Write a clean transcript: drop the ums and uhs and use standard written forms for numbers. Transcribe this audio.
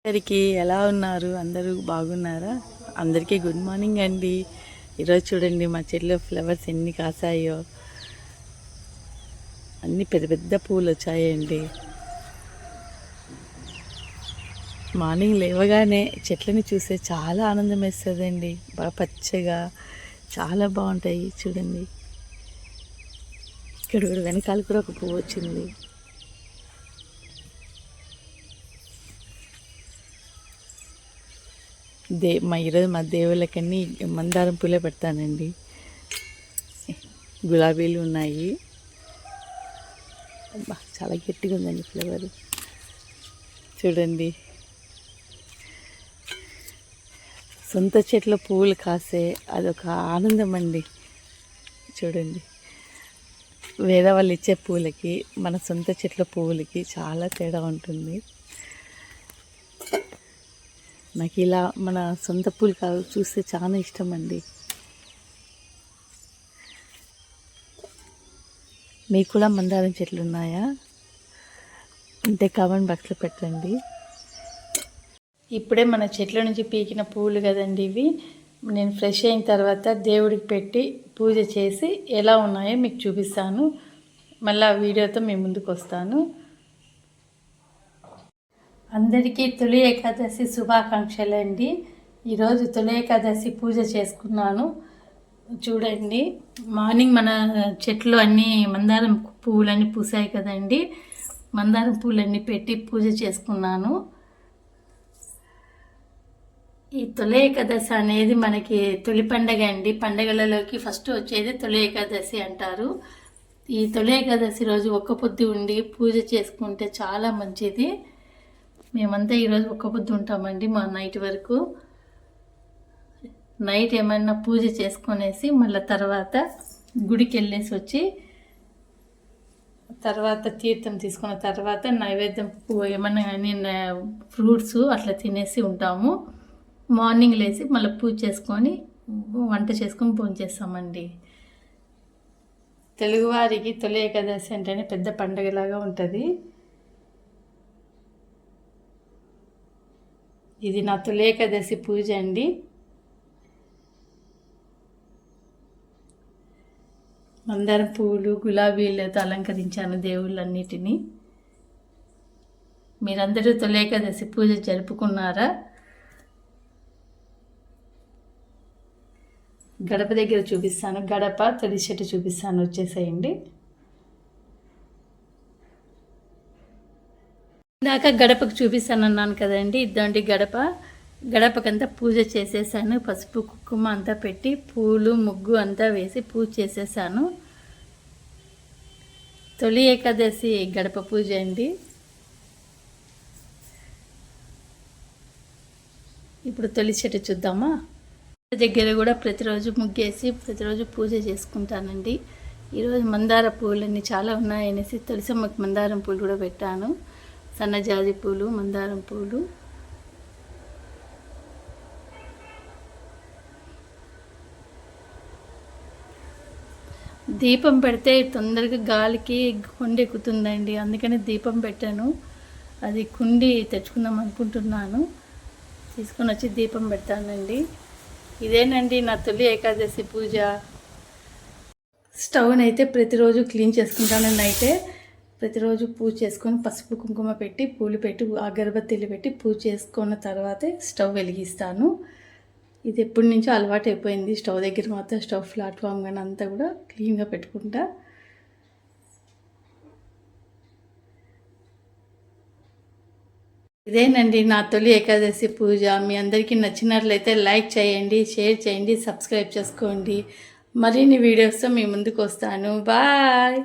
అందరికీ ఎలా ఉన్నారు? అందరూ బాగున్నారా? అందరికీ గుడ్ మార్నింగ్ అండి. ఈరోజు చూడండి మా చెట్లో ఫ్లవర్స్ ఎన్ని కాసాయో. అన్ని పెద్ద పెద్ద పూలు వచ్చాయండి. మార్నింగ్ లేవగానే చెట్లని చూస్తే చాలా ఆనందం వేస్తుందండి. బాగా పచ్చగా చాలా బాగుంటాయి చూడండి. ఇక్కడ కూడా వెనకాల కూడా ఒక పువ్వు వచ్చింది. ఈరోజు మా దేవుళ్ళకన్నీ మందారం పూలే పెడతానండి. గులాబీలు ఉన్నాయి. చాలా గట్టిగా ఉందండి ఫ్లవర్ చూడండి. సొంత చెట్ల పువ్వులు కాసే అదొక ఆనందం అండి. చూడండి, వేరే వాళ్ళు ఇచ్చే పూలకి మన సొంత చెట్ల పువ్వులకి చాలా తేడా ఉంటుంది. నాకు ఇలా మన సొంత పూలు చూస్తే చాలా ఇష్టం అండి. మీకు కూడా మందారం చెట్లు ఉన్నాయా అంటే కామెంట్ బాక్స్లో పెట్టండి. ఇప్పుడే మన చెట్ల నుంచి పీకిన పూలు కదండి ఇవి. నేను ఫ్రెష్ అయిన తర్వాత దేవుడికి పెట్టి పూజ చేసి ఎలా ఉన్నాయో మీకు చూపిస్తాను. మళ్ళీ ఆ వీడియోతో మీ ముందుకు వస్తాను. అందరికీ తొలి ఏకాదశి శుభాకాంక్షలు అండి. ఈరోజు తొలి ఏకాదశి పూజ చేసుకున్నాను. చూడండి, మార్నింగ్ మన చెట్లు అన్నీ మందారం పువ్వులన్నీ పూసాయి కదండి. మందారం పూలన్నీ పెట్టి పూజ చేసుకున్నాను. ఈ తొలి ఏకాదశి అనేది మనకి తొలి పండగ అండి. పండగలలోకి ఫస్ట్ వచ్చేది తొలి ఏకాదశి అంటారు. ఈ తొలి ఏకాదశి రోజు ఒక్క పొద్దు ఉండి పూజ చేసుకుంటే చాలా మంచిది. మేమంతా ఈరోజు ఒక్క పొద్దు ఉంటామండి. మా నైట్ వరకు నైట్ ఏమైనా పూజ చేసుకొనేసి మళ్ళీ తర్వాత గుడికి వెళ్ళేసి వచ్చి తర్వాత తీర్థం తీసుకున్న తర్వాత నైవేద్యం ఏమన్నా కానీ ఫ్రూట్స్ అట్లా తినేసి ఉంటాము. మార్నింగ్ లేచి మళ్ళీ పూజ చేసుకొని వంట చేసుకొని భోజనం చేస్తామండి. తెలుగువారికి తొలి ఏకాదశి అంటేనే పెద్ద పండగలాగా ఉంటుంది. ఇది నా తొలి ఏకాదశి పూజ అండి. మందారం పువ్వులు గులాబీలతో అలంకరించాను దేవుళ్ళన్నిటినీ. మీరందరూ తొలి ఏకాదశి పూజ జరుపుకున్నారా? గడప దగ్గర చూపిస్తాను. గడప తొలి చెట్టు చూపిస్తాను, వచ్చేసేయండి. ఇందాక గడపకు చూపిస్తాను అన్నాను కదండి. ఇదండి గడప. గడపకంతా పూజ చేసేసాను. పసుపు కుంకుమ అంతా పెట్టి పూలు ముగ్గు అంతా వేసి పూజ చేసేసాను. తొలి ఏకాదశి గడప పూజ అండి. ఇప్పుడు తొలి చెట్టు చూద్దామా. దగ్గర కూడా ప్రతిరోజు ముగ్గేసి ప్రతిరోజు పూజ చేసుకుంటానండి. ఈరోజు మందార పూలన్నీ చాలా ఉన్నాయనేసి తులసమ్మకి మందారం పూలు కూడా పెట్టాను. సన్నజాజి పూలు, మందారం పూలు. దీపం పెడితే తొందరగా గాలికి కొండెక్కుతుందండి. అందుకని దీపం పెట్టాను. అది కుండి తెచ్చుకుందాం అనుకుంటున్నాను. తీసుకొని వచ్చి దీపం పెడతానండి. ఇదేనండి నా తొలి ఏకాదశి పూజ. స్టవ్ని అయితే ప్రతిరోజు క్లీన్ చేసుకుంటాను. అయితే ప్రతిరోజు పూజ చేసుకొని పసుపు కుంకుమ పెట్టి పూలు పెట్టి అగరబత్తీలు పెట్టి పూజ చేసుకున్న తర్వాతే స్టవ్ వెలిగిస్తాను. ఇది ఎప్పటి నుంచో అలవాటు అయిపోయింది. స్టవ్ దగ్గర మాత్రం స్టవ్ ప్లాట్ఫామ్ కానీ అంతా కూడా క్లీన్గా పెట్టుకుంటా. ఇదేనండి నా తొలి ఏకాదశి పూజ. మీ అందరికీ నచ్చినట్లయితే లైక్ చేయండి, షేర్ చేయండి, సబ్స్క్రైబ్ చేసుకోండి. మరిన్ని వీడియోస్తో మీ ముందుకు వస్తాను. బాయ్.